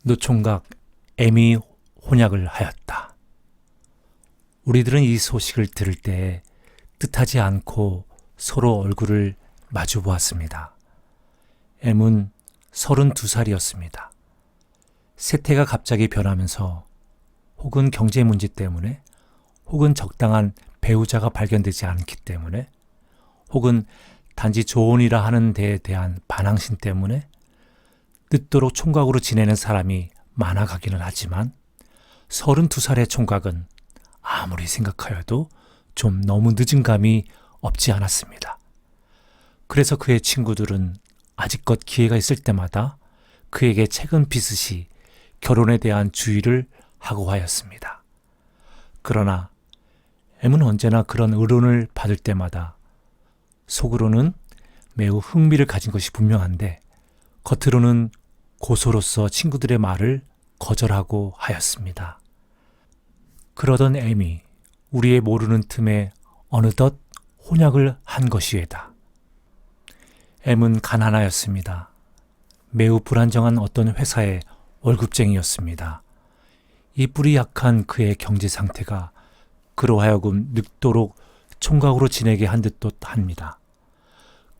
노총각 M이 혼약을 하였다. 우리들은 이 소식을 들을 때 뜻하지 않고 서로 얼굴을 마주 보았습니다. M은 32살이었습니다. 세태가 갑자기 변하면서 혹은 경제 문제 때문에 혹은 적당한 배우자가 발견되지 않기 때문에 혹은 단지 조언이라 하는 데에 대한 반항심 때문에 늦도록 총각으로 지내는 사람이 많아가기는 하지만 32살의 총각은 아무리 생각하여도 좀 너무 늦은 감이 없지 않았습니다. 그래서 그의 친구들은 아직껏 기회가 있을 때마다 그에게 책은 비슷이 결혼에 대한 주의를 하고 하였습니다. 그러나 M은 언제나 그런 의론을 받을 때마다 속으로는 매우 흥미를 가진 것이 분명한데 겉으로는 고소로서 친구들의 말을 거절하고 하였습니다. 그러던 M이 우리의 모르는 틈에 어느덧 혼약을 한 것이외다. M은 가난하였습니다. 매우 불안정한 어떤 회사의 월급쟁이였습니다. 이 뿔이 약한 그의 경제 상태가 그로 하여금 늙도록 총각으로 지내게 한 듯도 합니다.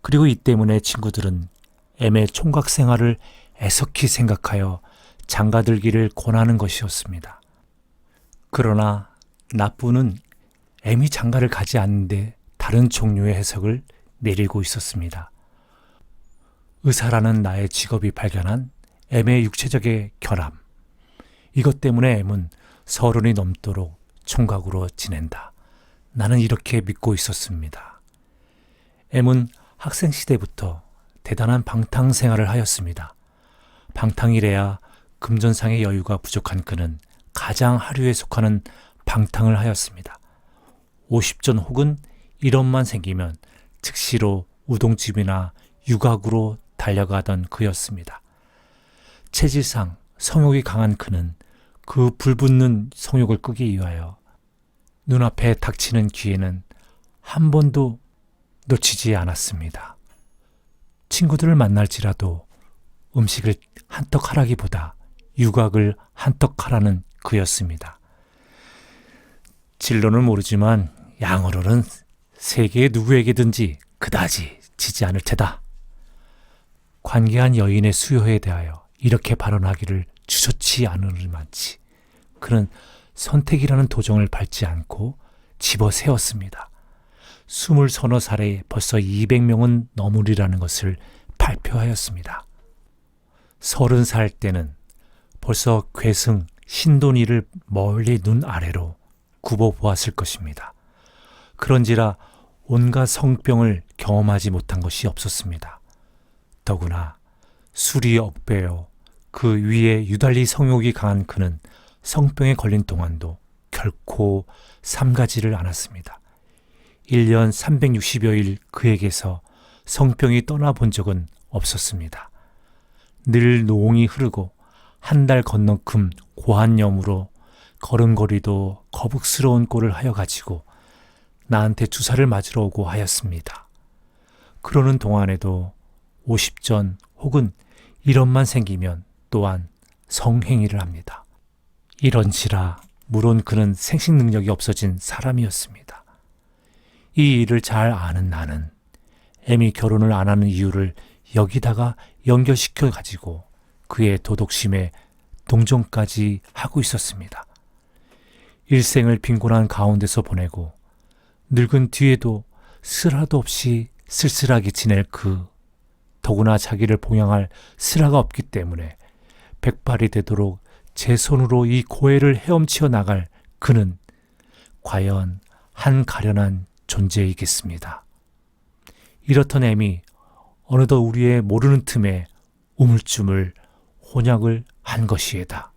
그리고 이 때문에 친구들은 M의 총각 생활을 애석히 생각하여 장가들기를 권하는 것이었습니다. 그러나 나쁘는 M이 장가를 가지 않는데 다른 종류의 해석을 내리고 있었습니다. 의사라는 나의 직업이 발견한 M의 육체적인 결함. 이것 때문에 M은 30이 넘도록 총각으로 지낸다. 나는 이렇게 믿고 있었습니다. M은 학생 시대부터 대단한 방탕 생활을 하였습니다. 방탕이래야 금전상의 여유가 부족한 그는 가장 하류에 속하는 방탕을 하였습니다. 50전 혹은 1원만 생기면 즉시로 우동집이나 유각으로 달려가던 그였습니다. 체질상 성욕이 강한 그는 그 불붙는 성욕을 끄기 위하여 눈앞에 닥치는 기회는 한 번도 놓치지 않았습니다. 친구들을 만날지라도 음식을 한턱 하라기보다 유각을 한턱 하라는 그였습니다. 진로는 모르지만 양으로는 세계의 누구에게든지 그다지 지지 않을 테다. 관계한 여인의 수요에 대하여 이렇게 발언하기를 주저치 않으리만치 그는 선택이라는 도정을 밟지 않고 집어세웠습니다. 20서너 살에 벌써 200명은 넘으리라는 것을 발표하였습니다. 30살 때는 벌써 괴승, 신돈이를 멀리 눈 아래로 굽어보았을 것입니다. 그런지라 온갖 성병을 경험하지 못한 것이 없었습니다. 더구나 술이 억배어 그 위에 유달리 성욕이 강한 그는 성병에 걸린 동안도 결코 삼가지를 않았습니다. 1년 360여일 그에게서 성병이 떠나본 적은 없었습니다. 늘 노홍이 흐르고 한 달 건넌 금 고한염으로 걸음걸이도 거북스러운 꼴을 하여 가지고 나한테 주사를 맞으러 오고 하였습니다. 그러는 동안에도 50전 혹은 1원만 생기면 또한 성행위를 합니다. 이런지라 물론 그는 생식 능력이 없어진 사람이었습니다. 이 일을 잘 아는 나는 M이 결혼을 안 하는 이유를 여기다가 연결시켜 가지고 그의 도덕심에 동정까지 하고 있었습니다. 일생을 빈곤한 가운데서 보내고 늙은 뒤에도 슬하도 없이 쓸쓸하게 지낼 더구나 자기를 봉양할 슬하가 없기 때문에 백발이 되도록 제 손으로 이 고해를 헤엄치어 나갈 그는 과연 한 가련한 존재이겠습니다. 이렇던 M이 어느덧 우리의 모르는 틈에 우물쭈물 혼약을 한 것이에다.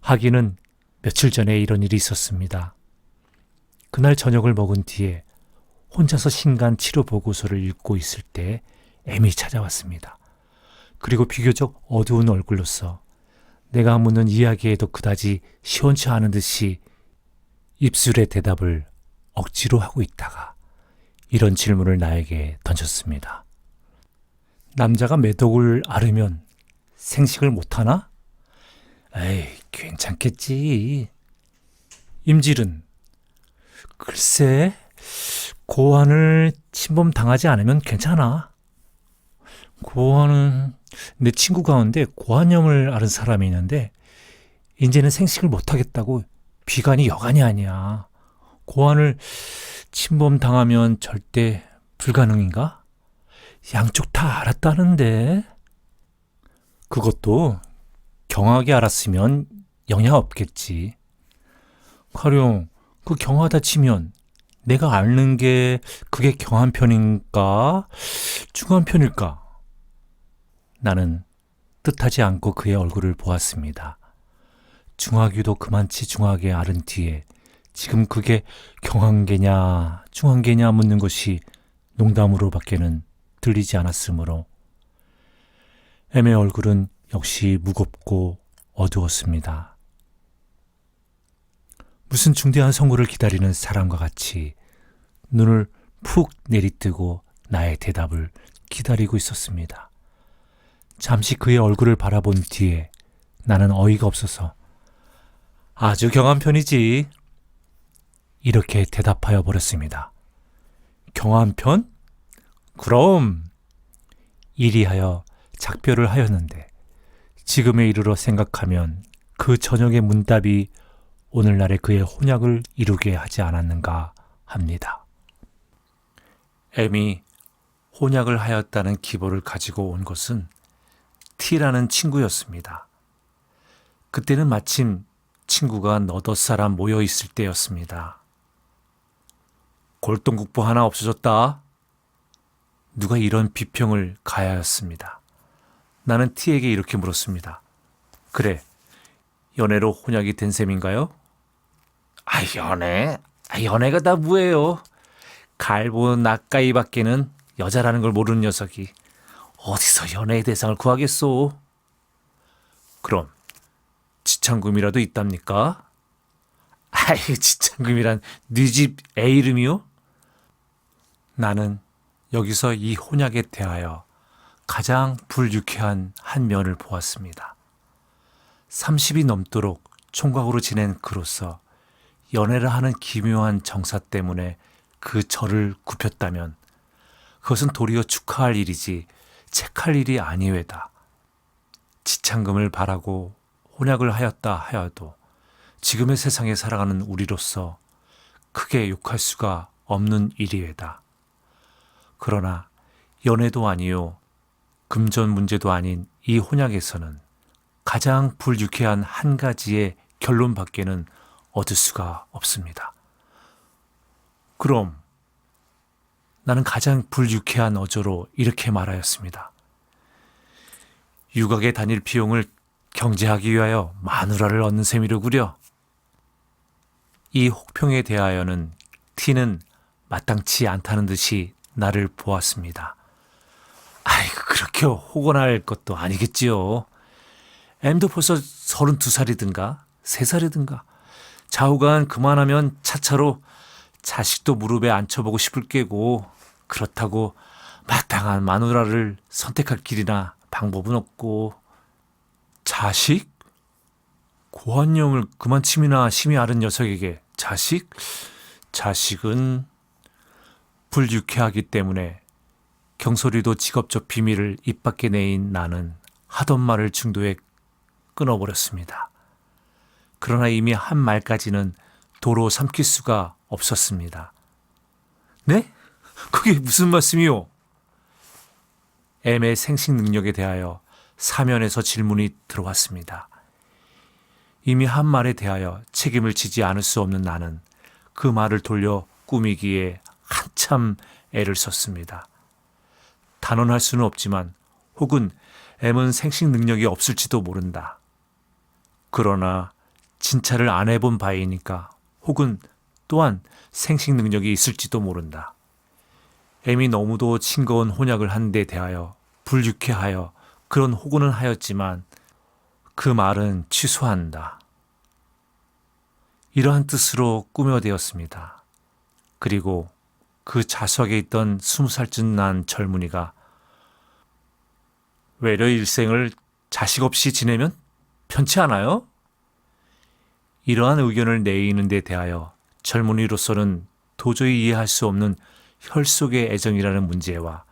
하기는 며칠 전에 이런 일이 있었습니다. 그날 저녁을 먹은 뒤에 혼자서 신간 치료 보고서를 읽고 있을 때 M이 찾아왔습니다. 그리고 비교적 어두운 얼굴로서 내가 묻는 이야기에도 그다지 시원치 않은 듯이 입술의 대답을 억지로 하고 있다가 이런 질문을 나에게 던졌습니다. 남자가 매독을 앓으면 생식을 못하나? 에이, 괜찮겠지. 임질은 글쎄, 고환을 침범당하지 않으면 괜찮아. 고환은 내 친구 가운데 고환염을 앓은 사람이 있는데 이제는 생식을 못하겠다고 비관이 여간이 아니야. 고환을 침범당하면 절대 불가능인가? 양쪽 다 알았다는데. 그것도 경하게 알았으면 영향 없겠지. 가령 그 경하다 치면 내가 앓는 게 그게 경한 편인가? 중한 편일까? 나는 뜻하지 않고 그의 얼굴을 보았습니다. 중하기도 그만치 중하게 앓은 뒤에 지금 그게 경한 게냐 중한 게냐 묻는 것이 농담으로밖에는 들리지 않았으므로 M의 얼굴은 역시 무겁고 어두웠습니다. 무슨 중대한 선고를 기다리는 사람과 같이 눈을 푹 내리뜨고 나의 대답을 기다리고 있었습니다. 잠시 그의 얼굴을 바라본 뒤에 나는 어이가 없어서 아주 경한 편이지. 이렇게 대답하여 버렸습니다. 경한 편? 그럼 이리하여 작별을 하였는데 지금에 이르러 생각하면 그 저녁의 문답이 오늘날의 그의 혼약을 이루게 하지 않았는가 합니다. M이 혼약을 하였다는 기보를 가지고 온 것은 T라는 친구였습니다. 그때는 마침 친구가 너덧 사람 모여 있을 때였습니다. 골동국보 하나 없어졌다. 누가 이런 비평을 가하였습니다. 나는 T에게 이렇게 물었습니다. 그래, 연애로 혼약이 된 셈인가요? 연애가 다 뭐예요? 갈보 낙가이밖에는 여자라는 걸 모르는 녀석이 어디서 연애의 대상을 구하겠소? 그럼 지창금이라도 있답니까? 지창금이란 네 집 애 이름이요? 나는 여기서 이 혼약에 대하여 가장 불유쾌한 한 면을 보았습니다. 30이 넘도록 총각으로 지낸 그로서 연애를 하는 기묘한 정사 때문에 그 절을 굽혔다면 그것은 도리어 축하할 일이지 책할 일이 아니외다. 지창금을 바라고 혼약을 하였다 하여도 지금의 세상에 살아가는 우리로서 크게 욕할 수가 없는 일이외다. 그러나 연애도 아니요 금전 문제도 아닌 이 혼약에서는 가장 불유쾌한 한 가지의 결론밖에는 얻을 수가 없습니다. 그럼 나는 가장 불유쾌한 어조로 이렇게 말하였습니다. 유곽에 다닐 비용을 경제하기 위하여 마누라를 얻는 셈이로구려. 이 혹평에 대하여는 T는 마땅치 않다는 듯이 나를 보았습니다. 그렇게 호건할 것도 아니겠지요. M도 벌써 32살이든가 3살이든가 좌우간 그만하면 차차로 자식도 무릎에 앉혀보고 싶을 게고 그렇다고 마땅한 마누라를 선택할 길이나 방법은 없고. 자식? 고환영을 그만침이나 심히 앓은 녀석에게 자식? 자식은 불유쾌하기 때문에 경솔이도 직업적 비밀을 입 밖에 내인 나는 하던 말을 중도에 끊어버렸습니다. 그러나 이미 한 말까지는 도로 삼킬 수가 없었습니다. 네? 그게 무슨 말씀이요? M의 생식 능력에 대하여 사면에서 질문이 들어왔습니다. 이미 한 말에 대하여 책임을 지지 않을 수 없는 나는 그 말을 돌려 꾸미기에 한참 애를 썼습니다. 단언할 수는 없지만 혹은 M은 생식 능력이 없을지도 모른다. 그러나 진찰을 안 해본 바이니까 혹은 또한 생식 능력이 있을지도 모른다. M이 너무도 싱거운 혼약을 한 데 대하여 불유쾌하여 그런 호구는 하였지만 그 말은 취소한다. 이러한 뜻으로 꾸며되었습니다. 그리고 그 좌석에 있던 20살쯤 난 젊은이가 외려 일생을 자식 없이 지내면 편치 않아요? 이러한 의견을 내이는 데 대하여 젊은이로서는 도저히 이해할 수 없는 혈속의 애정이라는 문제와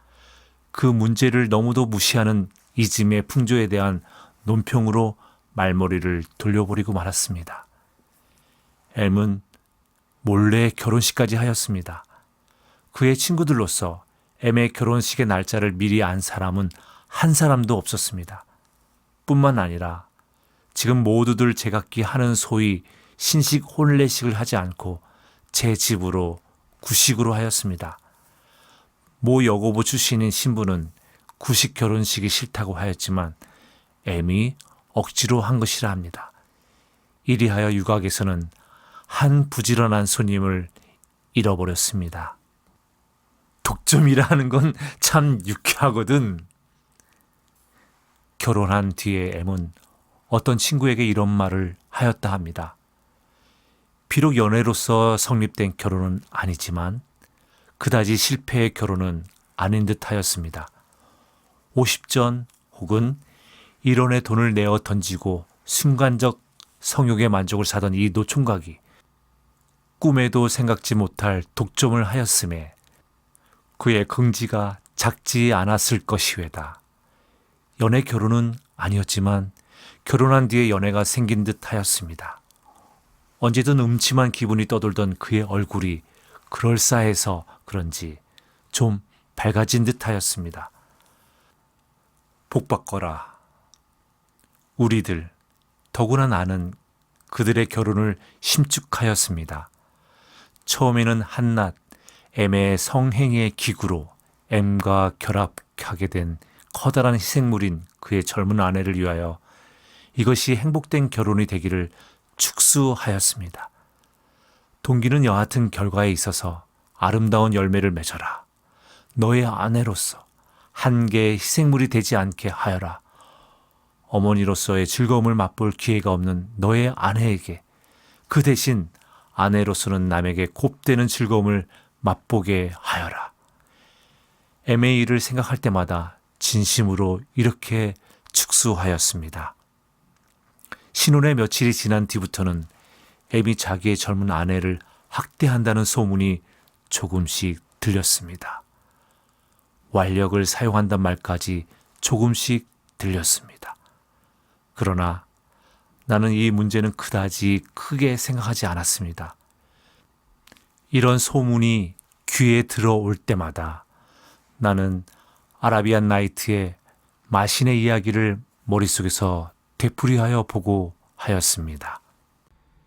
그 문제를 너무도 무시하는 이즘의 풍조에 대한 논평으로 말머리를 돌려버리고 말았습니다. M은 몰래 결혼식까지 하였습니다. 그의 친구들로서 M의 결혼식의 날짜를 미리 안 사람은 한 사람도 없었습니다. 뿐만 아니라 지금 모두들 제각기 하는 소위 신식 혼례식을 하지 않고 제 집으로 구식으로 하였습니다. 모 여고부 출신인 신부는 구식 결혼식이 싫다고 하였지만 M이 억지로 한 것이라 합니다. 이리하여 유곽에서는 한 부지런한 손님을 잃어버렸습니다. 독점이라는 건 참 유쾌하거든. 결혼한 뒤에 M은 어떤 친구에게 이런 말을 하였다 합니다. 비록 연애로서 성립된 결혼은 아니지만 그다지 실패의 결혼은 아닌 듯 하였습니다. 50전 혹은 1원의 돈을 내어 던지고 순간적 성욕의 만족을 사던 이 노총각이 꿈에도 생각지 못할 독점을 하였음에 그의 긍지가 작지 않았을 것이외다. 연애 결혼은 아니었지만 결혼한 뒤에 연애가 생긴 듯 하였습니다. 언제든 음침한 기분이 떠돌던 그의 얼굴이 그럴싸해서 그런지 좀 밝아진 듯 하였습니다. 복받거라. 우리들, 더구나 나는 그들의 결혼을 심축하였습니다. 처음에는 한낱 M의 성행위의 기구로 M과 결합하게 된 커다란 희생물인 그의 젊은 아내를 위하여 이것이 행복된 결혼이 되기를 축수하였습니다. 동기는 여하튼 결과에 있어서 아름다운 열매를 맺어라. 너의 아내로서 한 개의 희생물이 되지 않게 하여라. 어머니로서의 즐거움을 맛볼 기회가 없는 너의 아내에게 그 대신 아내로서는 남에게 곱되는 즐거움을 맛보게 하여라. M의 일을 생각할 때마다 진심으로 이렇게 축수하였습니다. 신혼의 며칠이 지난 뒤부터는 M이 자기의 젊은 아내를 학대한다는 소문이 조금씩 들렸습니다. 완력을 사용한단 말까지 조금씩 들렸습니다. 그러나 나는 이 문제는 그다지 크게 생각하지 않았습니다. 이런 소문이 귀에 들어올 때마다 나는 아라비안 나이트의 마신의 이야기를 머릿속에서 되풀이하여 보고 하였습니다.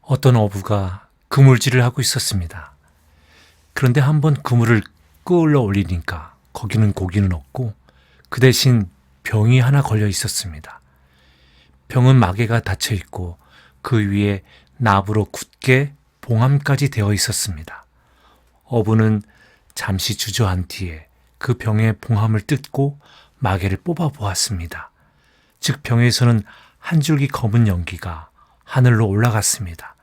어떤 어부가 그물질을 하고 있었습니다. 그런데 한번 그물을 끌어 올리니까 거기는 고기는 없고 그 대신 병이 하나 걸려 있었습니다. 병은 마개가 닫혀 있고 그 위에 납으로 굳게 봉함까지 되어 있었습니다. 어부는 잠시 주저한 뒤에 그 병의 봉함을 뜯고 마개를 뽑아 보았습니다. 즉 병에서는 한 줄기 검은 연기가 하늘로 올라갔습니다.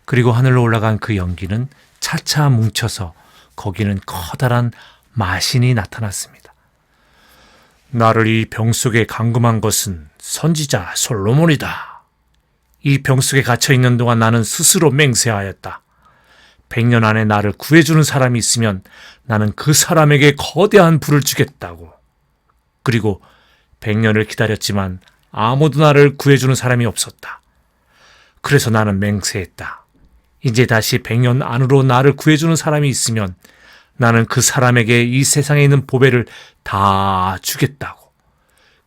그리고 하늘로 올라간 그 연기는 차차 뭉쳐서 거기는 커다란 마신이 나타났습니다. 나를 이 병 속에 감금한 것은 선지자 솔로몬이다. 이 병 속에 갇혀 있는 동안 나는 스스로 맹세하였다. 100년 안에 나를 구해주는 사람이 있으면 나는 그 사람에게 거대한 부를 주겠다고. 그리고 100년을 기다렸지만 아무도 나를 구해주는 사람이 없었다. 그래서 나는 맹세했다. 이제 다시 100년 안으로 나를 구해주는 사람이 있으면 나는 그 사람에게 이 세상에 있는 보배를 다 주겠다고.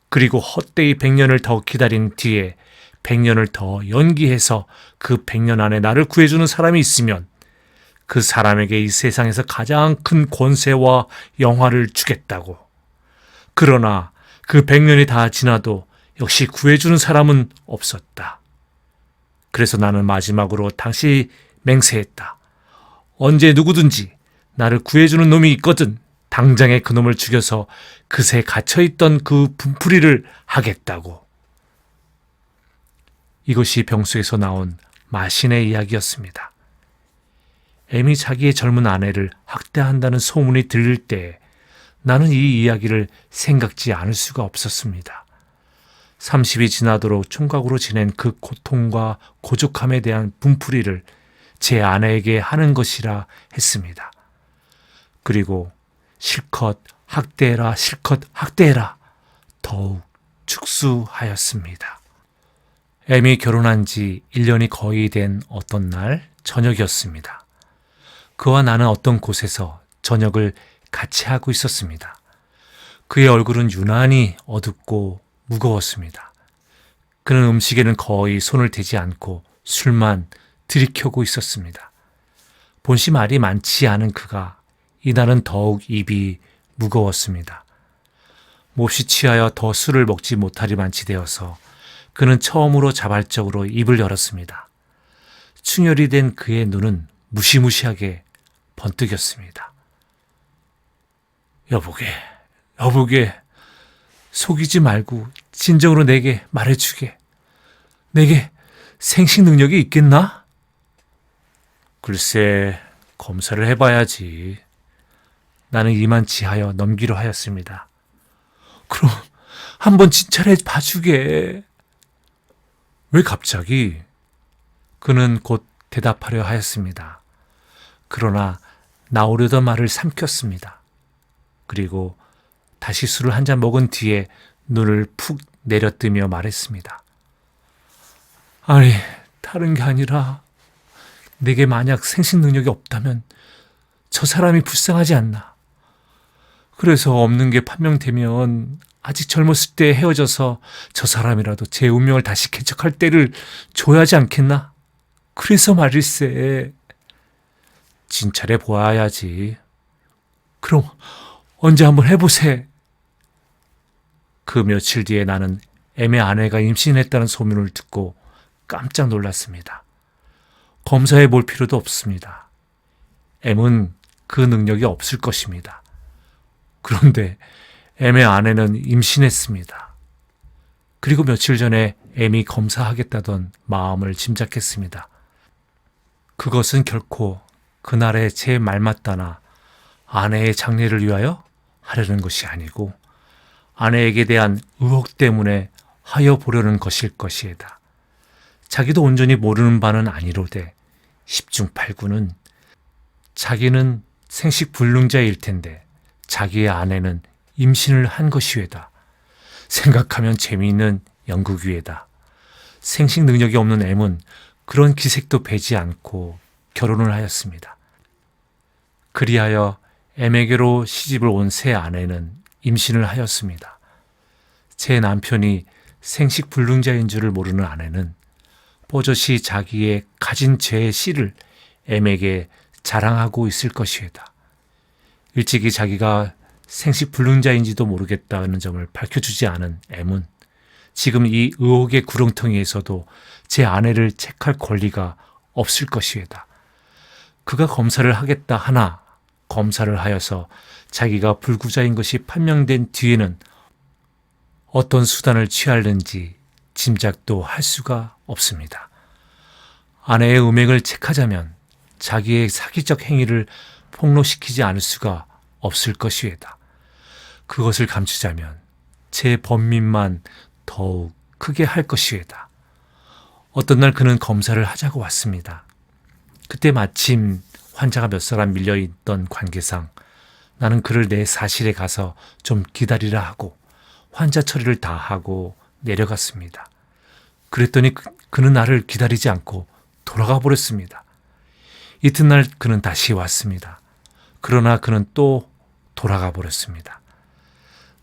그리고 헛되이 100년을 더 기다린 뒤에 100년을 더 연기해서 그 100년 안에 나를 구해주는 사람이 있으면 그 사람에게 이 세상에서 가장 큰 권세와 영화를 주겠다고. 그러나 그 100년이 다 지나도 역시 구해주는 사람은 없었다. 그래서 나는 마지막으로 다시 맹세했다. 언제 누구든지 나를 구해주는 놈이 있거든 당장에 그 놈을 죽여서 그새 갇혀있던 그 분풀이를 하겠다고. 이것이 병 속에서 나온 마신의 이야기였습니다. M이 자기의 젊은 아내를 학대한다는 소문이 들릴 때 나는 이 이야기를 생각지 않을 수가 없었습니다. 30이 지나도록 총각으로 지낸 그 고통과 고족함에 대한 분풀이를 제 아내에게 하는 것이라 했습니다. 그리고 실컷 학대해라, 실컷 학대해라 더욱 축수하였습니다. 엠이 결혼한 지 1년이 거의 된 어떤 날 저녁이었습니다. 그와 나는 어떤 곳에서 저녁을 같이 하고 있었습니다. 그의 얼굴은 유난히 어둡고 무거웠습니다. 그는 음식에는 거의 손을 대지 않고 술만 들이켜고 있었습니다. 본시 말이 많지 않은 그가 이날은 더욱 입이 무거웠습니다. 몹시 취하여 더 술을 먹지 못하리만치 되어서 그는 처음으로 자발적으로 입을 열었습니다. 충혈이 된 그의 눈은 무시무시하게 번뜩였습니다. 여보게, 속이지 말고 진정으로 내게 말해주게. 내게 생식 능력이 있겠나? 글쎄, 검사를 해봐야지. 나는 이만치하여 넘기려 하였습니다. 그럼 한번 진찰해 봐주게. 왜 갑자기? 그는 곧 대답하려 하였습니다. 그러나 나오려던 말을 삼켰습니다. 그리고 다시 술을 한 잔 먹은 뒤에 눈을 푹 내려뜨며 말했습니다. 아니, 다른 게 아니라 내게 만약 생식 능력이 없다면 저 사람이 불쌍하지 않나. 그래서 없는 게 판명되면 아직 젊었을 때 헤어져서 저 사람이라도 제 운명을 다시 개척할 때를 줘야 하지 않겠나? 그래서 말일세. 진찰해 보아야지. 그럼 언제 한번 해보세. 그 며칠 뒤에 나는 M의 아내가 임신했다는 소문을 듣고 깜짝 놀랐습니다. 검사해 볼 필요도 없습니다. M은 그 능력이 없을 것입니다. 그런데 M의 아내는 임신했습니다. 그리고 며칠 전에 M이 검사하겠다던 마음을 짐작했습니다. 그것은 결코 그날의 제 말맞다나 아내의 장래를 위하여 하려는 것이 아니고 아내에게 대한 의혹 때문에 하여 보려는 것일 것이다. 자기도 온전히 모르는 바는 아니로되 10중 8구는 자기는 생식불능자일 텐데 자기의 아내는 임신을 한 것이외다. 생각하면 재미있는 연극위에다. 생식 능력이 없는 M은 그런 기색도 배지 않고 결혼을 하였습니다. 그리하여 M에게로 시집을 온 새 아내는 임신을 하였습니다. 제 남편이 생식불능자인 줄을 모르는 아내는 버젓이 자기의 가진 죄의 씨를 M에게 자랑하고 있을 것이다. 일찍이 자기가 생식불능자인지도 모르겠다는 점을 밝혀주지 않은 M은 지금 이 의혹의 구렁텅이에서도 제 아내를 책할 권리가 없을 것이다. 그가 검사를 하겠다 하나 검사를 하여서 자기가 불구자인 것이 판명된 뒤에는 어떤 수단을 취하는지 짐작도 할 수가 없습니다. 아내의 음행을 책하자면 자기의 사기적 행위를 폭로시키지 않을 수가 없을 것이외다. 그것을 감추자면 제 번민만 더욱 크게 할 것이외다. 어떤 날 그는 검사를 하자고 왔습니다. 그때 마침 환자가 몇 사람 밀려있던 관계상 나는 그를 내 사실에 가서 좀 기다리라 하고 환자 처리를 다 하고 내려갔습니다. 그랬더니 그는 나를 기다리지 않고 돌아가 버렸습니다. 이튿날 그는 다시 왔습니다. 그러나 그는 또 돌아가 버렸습니다.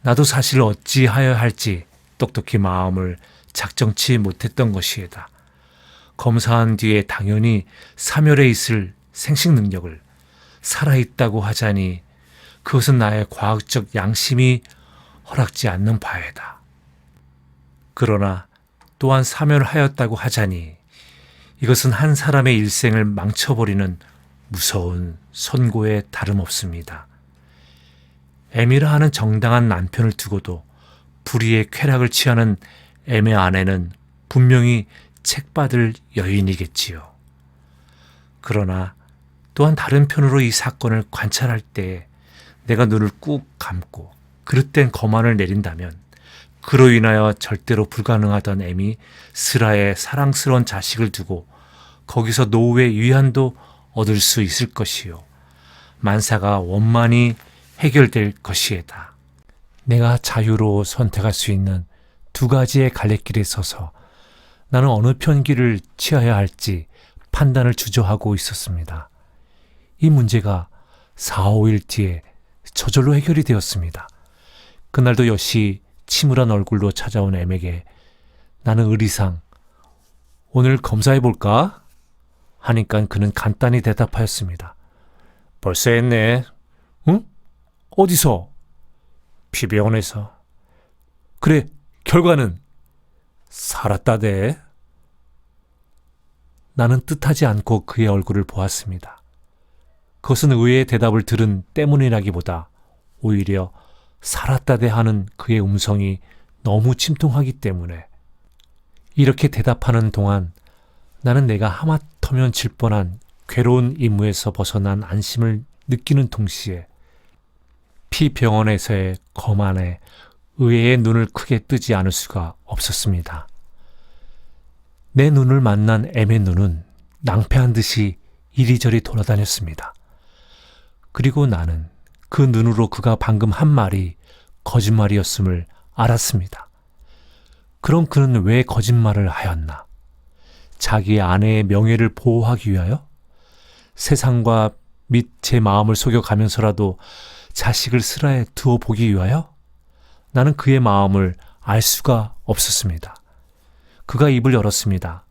나도 사실 어찌하여야 할지 똑똑히 마음을 작정치 못했던 것이다. 검사한 뒤에 당연히 사멸에 있을 생식 능력을 살아있다고 하자니 그것은 나의 과학적 양심이 허락지 않는 바이다. 그러나 또한 사멸하였다고 하자니 이것은 한 사람의 일생을 망쳐버리는 무서운 선고에 다름없습니다. M이라 하는 정당한 남편을 두고도 불의의 쾌락을 취하는 M의 아내는 분명히 책받을 여인이겠지요. 그러나 또한 다른 편으로 이 사건을 관찰할 때 내가 눈을 꾹 감고 그릇된 거만을 내린다면 그로 인하여 절대로 불가능하던 M이 스라의 사랑스러운 자식을 두고 거기서 노후의 위안도 얻을 수 있을 것이요. 만사가 원만히 해결될 것이에다. 내가 자유로 선택할 수 있는 두 가지의 갈래길에 서서 나는 어느 편길을 취해야 할지 판단을 주저하고 있었습니다. 이 문제가 4, 5일 뒤에 저절로 해결이 되었습니다. 그날도 역시 침울한 얼굴로 찾아온 M에게 나는 의리상 오늘 검사해볼까? 하니까 그는 간단히 대답하였습니다. 벌써 했네. 응? 어디서? 피병원에서. 그래, 결과는? 살았다대. 나는 뜻하지 않고 그의 얼굴을 보았습니다. 그것은 의외의 대답을 들은 때문이라기보다 오히려 살았다대 하는 그의 음성이 너무 침통하기 때문에. 이렇게 대답하는 동안 나는 내가 하마터면 질 뻔한 괴로운 임무에서 벗어난 안심을 느끼는 동시에 피병원에서의 검 안에 의외의 눈을 크게 뜨지 않을 수가 없었습니다. 내 눈을 만난 M의 눈은 낭패한 듯이 이리저리 돌아다녔습니다. 그리고 나는 그 눈으로 그가 방금 한 말이 거짓말이었음을 알았습니다. 그럼 그는 왜 거짓말을 하였나? 자기 아내의 명예를 보호하기 위하여? 세상과 및 제 마음을 속여가면서라도 자식을 스라에 두어 보기 위하여? 나는 그의 마음을 알 수가 없었습니다. 그가 입을 열었습니다.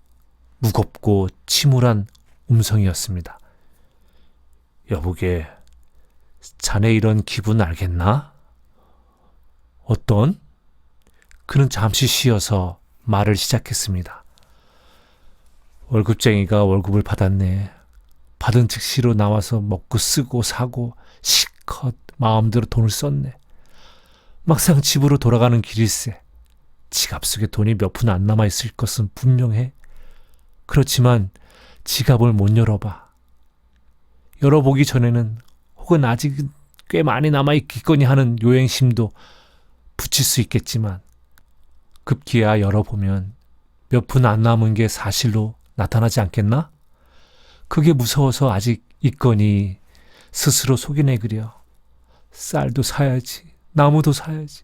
무겁고 침울한 음성이었습니다. 여보게, 자네 이런 기분 알겠나? 어떤? 그는 잠시 쉬어서 말을 시작했습니다. 월급쟁이가 월급을 받았네. 받은 즉시로 나와서 먹고 쓰고 사고 실컷 마음대로 돈을 썼네. 막상 집으로 돌아가는 길일세. 지갑 속에 돈이 몇 푼 안 남아있을 것은 분명해. 그렇지만 지갑을 못 열어봐. 열어보기 전에는 혹은 아직 꽤 많이 남아있겠거니 하는 요행심도 붙일 수 있겠지만 급기야 열어보면 몇 푼 안 남은 게 사실로 나타나지 않겠나? 그게 무서워서 아직 있거니 스스로 속이내그려. 쌀도 사야지, 나무도 사야지.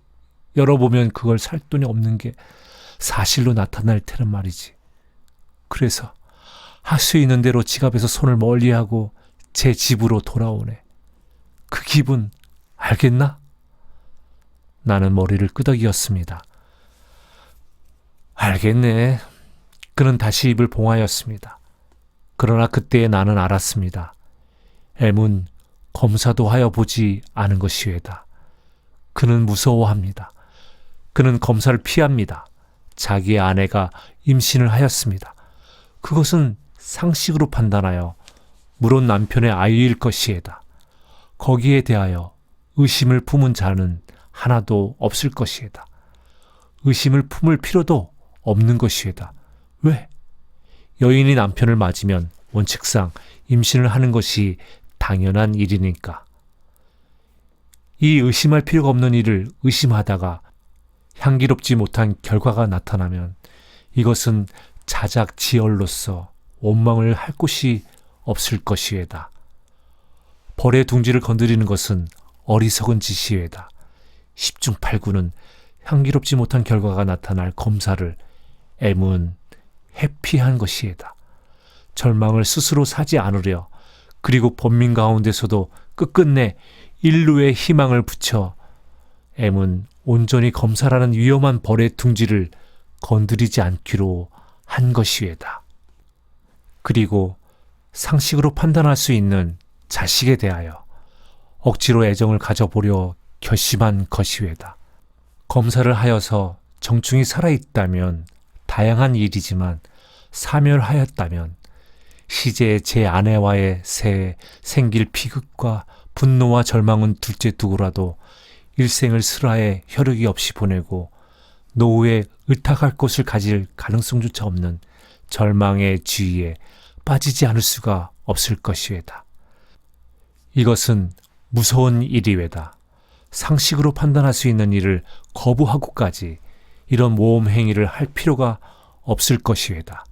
열어보면 그걸 살 돈이 없는 게 사실로 나타날 테란 말이지. 그래서 할 수 있는 대로 지갑에서 손을 멀리하고 제 집으로 돌아오네. 그 기분 알겠나? 나는 머리를 끄덕이었습니다. 알겠네. 그는 다시 입을 봉하였습니다. 그러나 그때의 나는 알았습니다. M은 검사도 하여 보지 않은 것이외다. 그는 무서워합니다. 그는 검사를 피합니다. 자기의 아내가 임신을 하였습니다. 그것은 상식으로 판단하여 물론 남편의 아이일 것이에다. 거기에 대하여 의심을 품은 자는 하나도 없을 것이에다. 의심을 품을 필요도 없는 것이에다. 왜? 여인이 남편을 맞으면 원칙상 임신을 하는 것이 당연한 일이니까. 이 의심할 필요가 없는 일을 의심하다가 향기롭지 못한 결과가 나타나면 이것은 자작지얼로서 원망을 할 곳이 없을 것이외다. 벌의 둥지를 건드리는 것은 어리석은 짓이외다. 10중 8구는 향기롭지 못한 결과가 나타날 검사를 M은 회피한 것이에다. 절망을 스스로 사지 않으려 그리고 번민 가운데서도 끝끝내 인류의 희망을 붙여 M은 온전히 검사라는 위험한 벌의 둥지를 건드리지 않기로 한 것이외다. 그리고 상식으로 판단할 수 있는 자식에 대하여 억지로 애정을 가져보려 결심한 것이외다. 검사를 하여서 정충이 살아있다면 다양한 일이지만 사멸하였다면 시제의 제 아내와의 새에 생길 비극과 분노와 절망은 둘째 두고라도 일생을 슬하에 혈육이 없이 보내고 노후에 의탁할 곳을 가질 가능성조차 없는 절망의 쥐에 빠지지 않을 수가 없을 것이외다. 이것은 무서운 일이외다. 상식으로 판단할 수 있는 일을 거부하고까지 이런 모험 행위를 할 필요가 없을 것이외다.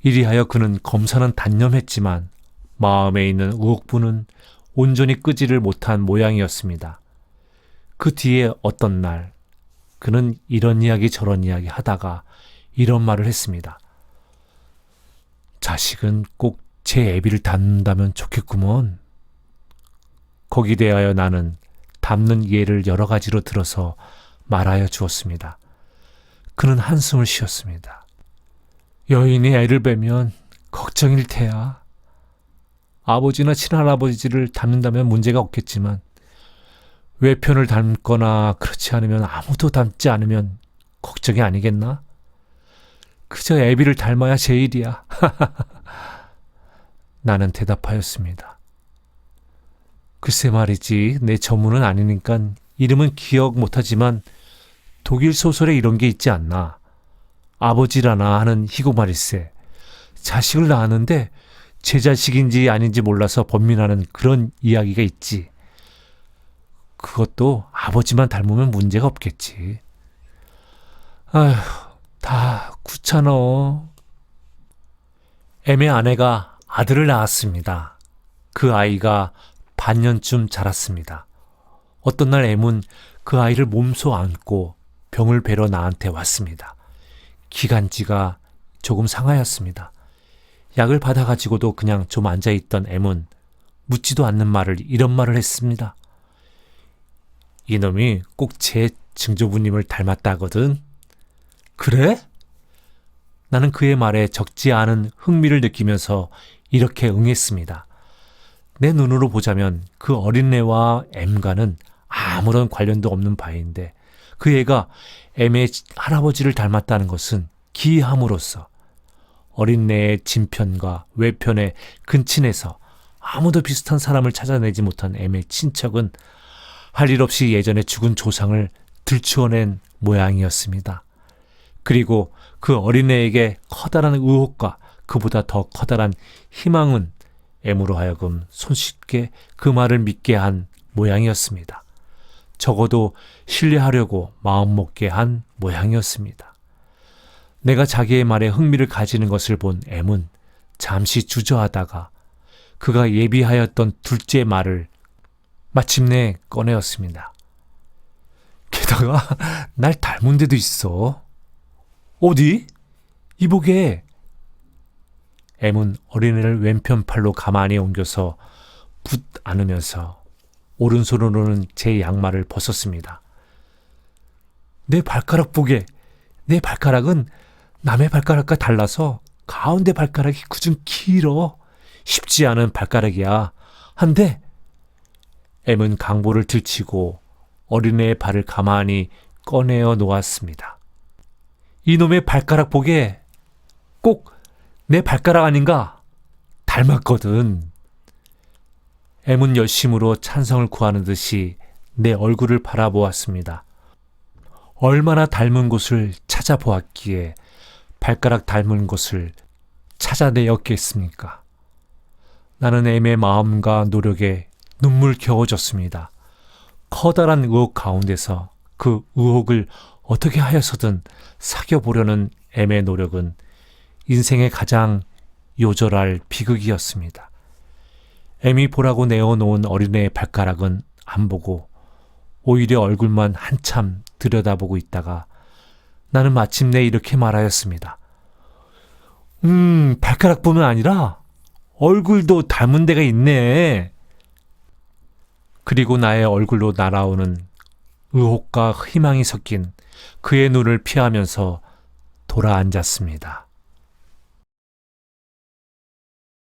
이리하여 그는 검사는 단념했지만 마음에 있는 의혹부는 온전히 끄지를 못한 모양이었습니다. 그 뒤에 어떤 날 그는 이런 이야기 저런 이야기 하다가 이런 말을 했습니다. 자식은 꼭 제 애비를 닮는다면 좋겠구먼. 거기 대하여 나는 닮는 예를 여러 가지로 들어서 말하여 주었습니다. 그는 한숨을 쉬었습니다. 여인이 애를 뵈면 걱정일 테야. 아버지나 친할아버지를 닮는다면 문제가 없겠지만 외편을 닮거나 그렇지 않으면 아무도 닮지 않으면 걱정이 아니겠나? 그저 애비를 닮아야 제일이야. 나는 대답하였습니다. 글쎄 말이지, 내 전문은 아니니까 이름은 기억 못하지만 독일 소설에 이런 게 있지 않나. 아버지라나 하는 희고 말일세. 자식을 낳았는데 제 자식인지 아닌지 몰라서 번민하는 그런 이야기가 있지. 그것도 아버지만 닮으면 문제가 없겠지. 아휴, 다 귀찮어. 애의 아내가 아들을 낳았습니다. 그 아이가 반년쯤 자랐습니다. 어떤 날 애는 그 아이를 몸소 안고 병을 뵈러 나한테 왔습니다. 기관지가 조금 상하였습니다. 약을 받아가지고도 그냥 좀 앉아있던 애는 묻지도 않는 말을 이런 말을 했습니다. 이놈이 꼭 제 증조부님을 닮았다거든. 그래? 나는 그의 말에 적지 않은 흥미를 느끼면서 이렇게 응했습니다. 내 눈으로 보자면 그 어린애와 M과는 아무런 관련도 없는 바인데 그 애가 M의 할아버지를 닮았다는 것은 기이함으로써 어린애의 진편과 외편의 근친에서 아무도 비슷한 사람을 찾아내지 못한 M의 친척은 할 일 없이 예전에 죽은 조상을 들추어낸 모양이었습니다. 그리고 그 어린애에게 커다란 의혹과 그보다 더 커다란 희망은 M으로 하여금 손쉽게 그 말을 믿게 한 모양이었습니다. 적어도 신뢰하려고 마음먹게 한 모양이었습니다. 내가 자기의 말에 흥미를 가지는 것을 본 M은 잠시 주저하다가 그가 예비하였던 둘째 말을 마침내 꺼내었습니다. 게다가 날 닮은 데도 있어. 어디? 이보게. M은 어린애를 왼편 팔로 가만히 옮겨서 붓 안으면서 오른손으로는 제 양말을 벗었습니다. 내 발가락 보게. 내 발가락은 남의 발가락과 달라서 가운데 발가락이 그중 길어. 쉽지 않은 발가락이야. 한데 M은 강보를 들치고 어린애의 발을 가만히 꺼내어 놓았습니다. 이놈의 발가락 보게. 꼭 내 발가락 아닌가? 닮았거든. M은 열심으로 찬성을 구하는 듯이 내 얼굴을 바라보았습니다. 얼마나 닮은 곳을 찾아보았기에 발가락 닮은 곳을 찾아내었겠습니까? 나는 M의 마음과 노력에 눈물겨워졌습니다. 커다란 의혹 가운데서 그 의혹을 어떻게 하여서든 사겨보려는 M의 노력은 인생의 가장 요절할 비극이었습니다. M이 보라고 내어놓은 어린애의 발가락은 안 보고 오히려 얼굴만 한참 들여다보고 있다가 나는 마침내 이렇게 말하였습니다. 발가락뿐만 아니라 얼굴도 닮은 데가 있네. 그리고 나의 얼굴로 날아오는 의혹과 희망이 섞인 그의 눈을 피하면서 돌아앉았습니다.